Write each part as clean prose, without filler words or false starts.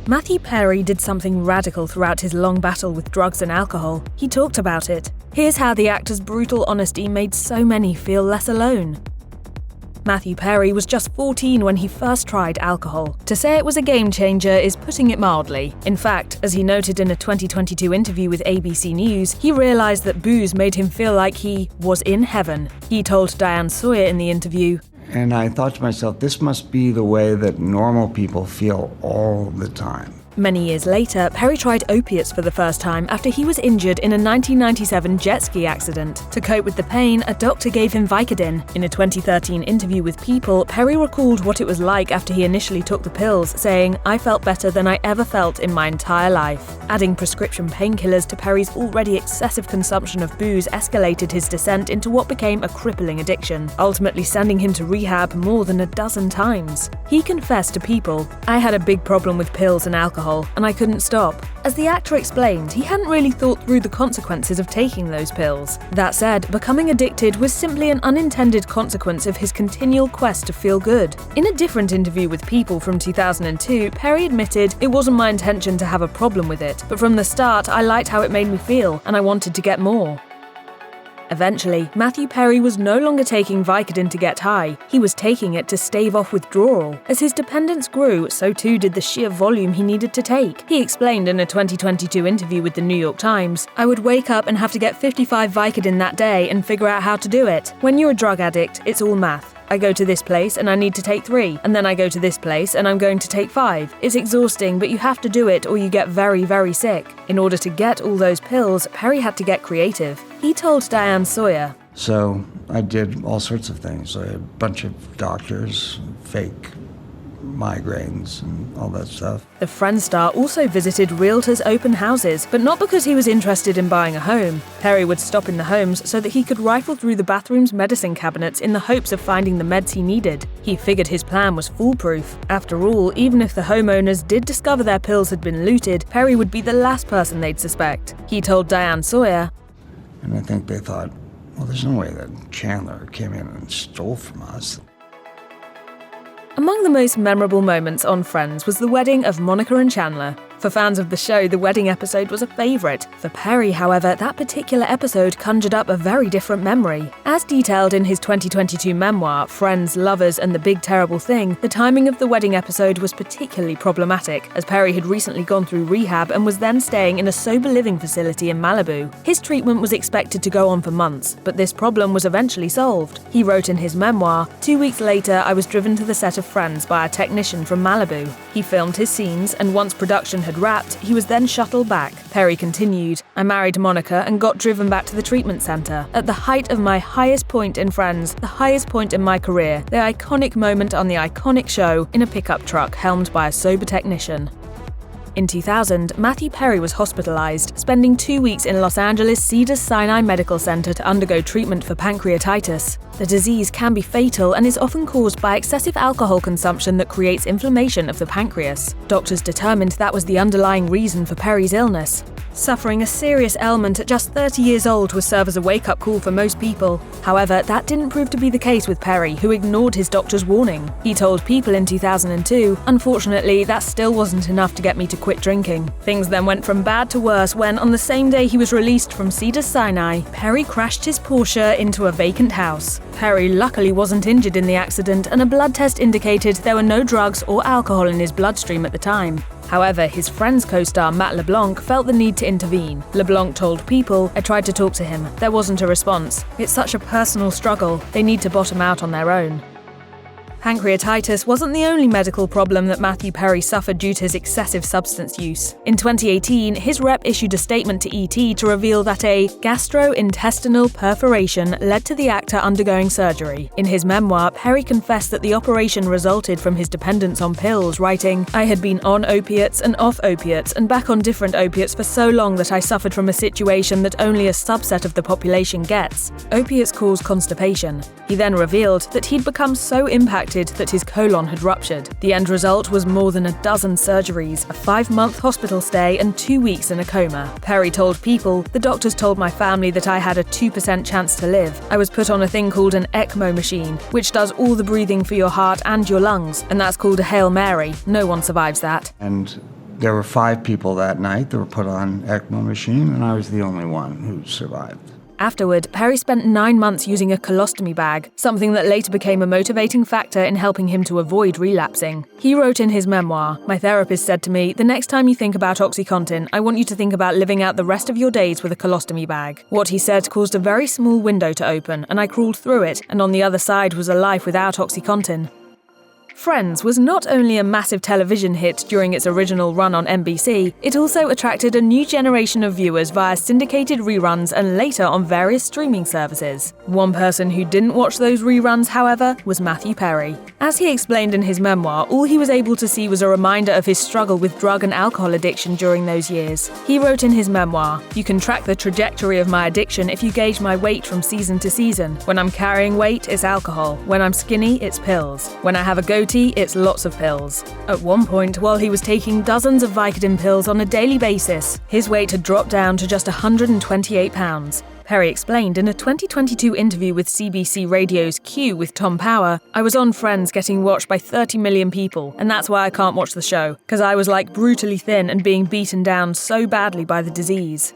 Matthew Perry did something radical throughout his long battle with drugs and alcohol. He talked about it. Here's how the actor's brutal honesty made so many feel less alone. Matthew Perry was just 14 when he first tried alcohol. To say it was a game changer is putting it mildly. In fact, as he noted in a 2022 interview with ABC News, he realized that booze made him feel like he was in heaven. He told Diane Sawyer in the interview, "And I thought to myself, this must be the way that normal people feel all the time." Many years later, Perry tried opiates for the first time after he was injured in a 1997 jet ski accident. To cope with the pain, a doctor gave him Vicodin. In a 2013 interview with People, Perry recalled what it was like after he initially took the pills, saying, "I felt better than I ever felt in my entire life." Adding prescription painkillers to Perry's already excessive consumption of booze escalated his descent into what became a crippling addiction, ultimately sending him to rehab more than a dozen times. He confessed to People, "I had a big problem with pills and alcohol, and I couldn't stop." As the actor explained, he hadn't really thought through the consequences of taking those pills. That said, becoming addicted was simply an unintended consequence of his continual quest to feel good. In a different interview with People from 2002, Perry admitted, "It wasn't my intention to have a problem with it, but from the start I liked how it made me feel, and I wanted to get more." Eventually, Matthew Perry was no longer taking Vicodin to get high. He was taking it to stave off withdrawal. As his dependence grew, so too did the sheer volume he needed to take. He explained in a 2022 interview with the New York Times, "I would wake up and have to get 55 Vicodin that day and figure out how to do it. When you're a drug addict, it's all math. I go to this place and I need to take 3, and then I go to this place and I'm going to take 5. It's exhausting, but you have to do it or you get very, very sick." In order to get all those pills, Perry had to get creative. He told Diane Sawyer, So I did all sorts of things. I had a bunch of doctors, fake migraines and all that stuff. The Friends star also visited realtors' open houses, but not because he was interested in buying a home. Perry would stop in the homes so that he could rifle through the bathroom's medicine cabinets in the hopes of finding the meds he needed. He figured his plan was foolproof. After all, even if the homeowners did discover their pills had been looted, Perry would be the last person they'd suspect. He told Diane Sawyer, And I think they thought, well, there's no way that Chandler came in and stole from us. Among the most memorable moments on Friends was the wedding of Monica and Chandler. For fans of the show, the wedding episode was a favourite. For Perry, however, that particular episode conjured up a very different memory. As detailed in his 2022 memoir, Friends, Lovers and the Big Terrible Thing, the timing of the wedding episode was particularly problematic, as Perry had recently gone through rehab and was then staying in a sober living facility in Malibu. His treatment was expected to go on for months, but this problem was eventually solved. He wrote in his memoir, 2 weeks later, I was driven to the set of Friends by a technician from Malibu. He filmed his scenes, and once production had wrapped, he was then shuttled back. Perry continued, I married Monica and got driven back to the treatment center. At the height of my highest point in Friends, the highest point in my career, the iconic moment on the iconic show, in a pickup truck helmed by a sober technician. In 2000, Matthew Perry was hospitalized, spending 2 weeks in Los Angeles' Cedars-Sinai Medical Center to undergo treatment for pancreatitis. The disease can be fatal and is often caused by excessive alcohol consumption that creates inflammation of the pancreas. Doctors determined that was the underlying reason for Perry's illness. Suffering a serious ailment at just 30 years old would serve as a wake-up call for most people. However, that didn't prove to be the case with Perry, who ignored his doctor's warning. He told People in 2002, unfortunately, that still wasn't enough to get me to quit drinking. Things then went from bad to worse when, on the same day he was released from Cedars-Sinai, Perry crashed his Porsche into a vacant house. Perry luckily wasn't injured in the accident, and a blood test indicated there were no drugs or alcohol in his bloodstream at the time. However, his Friends co-star Matt LeBlanc felt the need to intervene. LeBlanc told People, I tried to talk to him. There wasn't a response. It's such a personal struggle. They need to bottom out on their own. Pancreatitis wasn't the only medical problem that Matthew Perry suffered due to his excessive substance use. In 2018, his rep issued a statement to ET to reveal that a gastrointestinal perforation led to the actor undergoing surgery. In his memoir, Perry confessed that the operation resulted from his dependence on pills, writing, I had been on opiates and off opiates and back on different opiates for so long that I suffered from a situation that only a subset of the population gets. Opiates cause constipation. He then revealed that he'd become so impacted that his colon had ruptured. The end result was more than a dozen surgeries, a 5-month hospital stay, and 2 weeks in a coma. Perry told People, the doctors told my family that I had a 2% chance to live. I was put on a thing called an ECMO machine, which does all the breathing for your heart and your lungs, and that's called a Hail Mary. No one survives that. And There were 5 people that night that were put on ECMO machine, and I was the only one who survived. Afterward, Perry spent 9 months using a colostomy bag, something that later became a motivating factor in helping him to avoid relapsing. He wrote in his memoir, "My therapist said to me, the next time you think about OxyContin, I want you to think about living out the rest of your days with a colostomy bag." What he said caused a very small window to open, and I crawled through it, and on the other side was a life without OxyContin. Friends was not only a massive television hit during its original run on NBC, it also attracted a new generation of viewers via syndicated reruns and later on various streaming services. One person who didn't watch those reruns, however, was Matthew Perry. As he explained in his memoir, all he was able to see was a reminder of his struggle with drug and alcohol addiction during those years. He wrote in his memoir, "You can track the trajectory of my addiction if you gauge my weight from season to season. When I'm carrying weight, it's alcohol. When I'm skinny, it's pills. When I have a goatee, it's lots of pills." At one point, while he was taking dozens of Vicodin pills on a daily basis, his weight had dropped down to just 128 pounds. Perry explained in a 2022 interview with CBC Radio's Q with Tom Power, "I was on Friends getting watched by 30 million people, and that's why I can't watch the show, because I was like brutally thin and being beaten down so badly by the disease."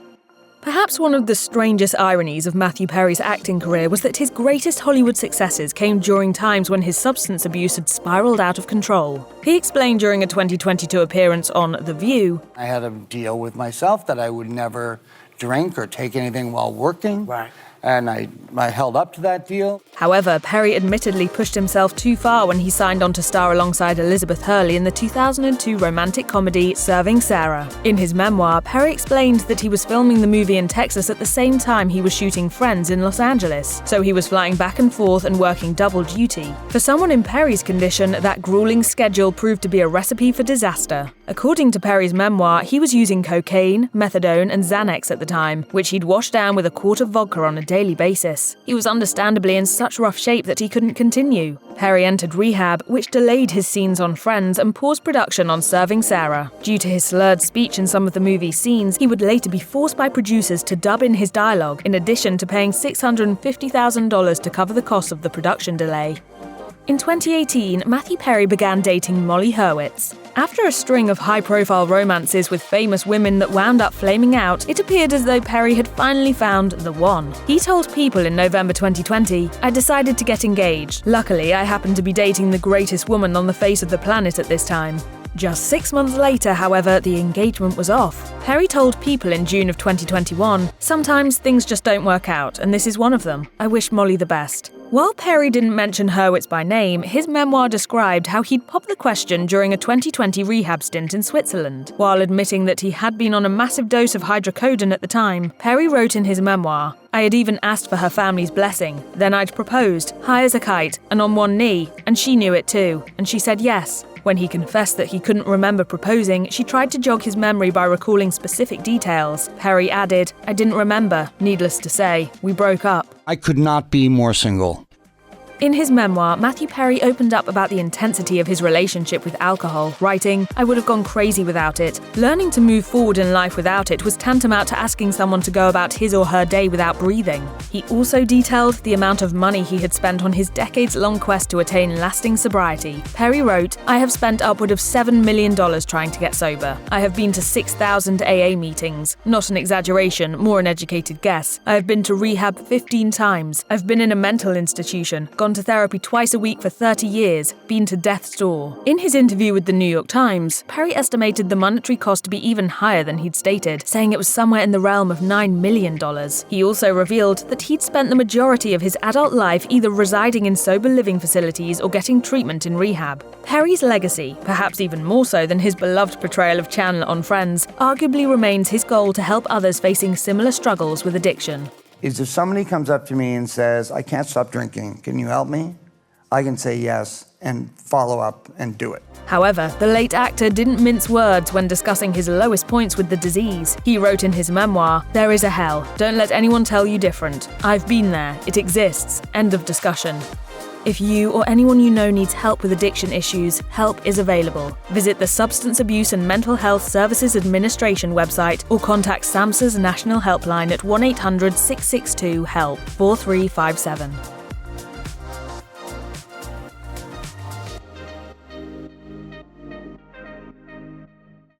Perhaps one of the strangest ironies of Matthew Perry's acting career was that his greatest Hollywood successes came during times when his substance abuse had spiraled out of control. He explained during a 2022 appearance on The View, "I had a deal with myself that I would never drink or take anything while working. Right. And I held up to that deal." However, Perry admittedly pushed himself too far when he signed on to star alongside Elizabeth Hurley in the 2002 romantic comedy Serving Sarah. In his memoir, Perry explained that he was filming the movie in Texas at the same time he was shooting Friends in Los Angeles, so he was flying back and forth and working double duty. For someone in Perry's condition, that grueling schedule proved to be a recipe for disaster. According to Perry's memoir, he was using cocaine, methadone, and Xanax at the time, which he'd wash down with a quart of vodka on a daily basis. He was understandably in such rough shape that he couldn't continue. Perry entered rehab, which delayed his scenes on Friends and paused production on Serving Sarah. Due to his slurred speech in some of the movie's scenes, he would later be forced by producers to dub in his dialogue, in addition to paying $650,000 to cover the cost of the production delay. In 2018, Matthew Perry began dating Molly Hurwitz. After a string of high-profile romances with famous women that wound up flaming out, it appeared as though Perry had finally found the one. He told People in November 2020, "I decided to get engaged. Luckily, I happened to be dating the greatest woman on the face of the planet at this time." Just 6 months later, however, the engagement was off. Perry told People in June of 2021, "Sometimes things just don't work out, and this is one of them. I wish Molly the best." While Perry didn't mention Hurwitz by name, his memoir described how he'd popped the question during a 2020 rehab stint in Switzerland. While admitting that he had been on a massive dose of hydrocodone at the time, Perry wrote in his memoir, "I had even asked for her family's blessing. Then I'd proposed, high as a kite, and on one knee, and she knew it too, and she said yes." When he confessed that he couldn't remember proposing, she tried to jog his memory by recalling specific details. Perry added, "I didn't remember. Needless to say, we broke up." I could not be more single. In his memoir, Matthew Perry opened up about the intensity of his relationship with alcohol, writing, "I would have gone crazy without it. Learning to move forward in life without it was tantamount to asking someone to go about his or her day without breathing." He also detailed the amount of money he had spent on his decades-long quest to attain lasting sobriety. Perry wrote, "I have spent upward of $7 million trying to get sober. I have been to 6,000 AA meetings. Not an exaggeration, more an educated guess. I have been to rehab 15 times. I've been in a mental institution, gone to therapy twice a week for 30 years, been to death's door." In his interview with the New York Times, Perry estimated the monetary cost to be even higher than he'd stated, saying it was somewhere in the realm of $9 million. He also revealed that he'd spent the majority of his adult life either residing in sober living facilities or getting treatment in rehab. Perry's legacy, perhaps even more so than his beloved portrayal of Chandler on Friends, arguably remains his goal to help others facing similar struggles with addiction. Is if somebody comes up to me and says, "I can't stop drinking, can you help me?" I can say yes and follow up and do it. However, the late actor didn't mince words when discussing his lowest points with the disease. He wrote in his memoir, "There is a hell. Don't let anyone tell you different. I've been there. It exists. End of discussion." If you or anyone you know needs help with addiction issues, help is available. Visit the Substance Abuse and Mental Health Services Administration website or contact SAMHSA's National Helpline at 1-800-662-HELP 4357.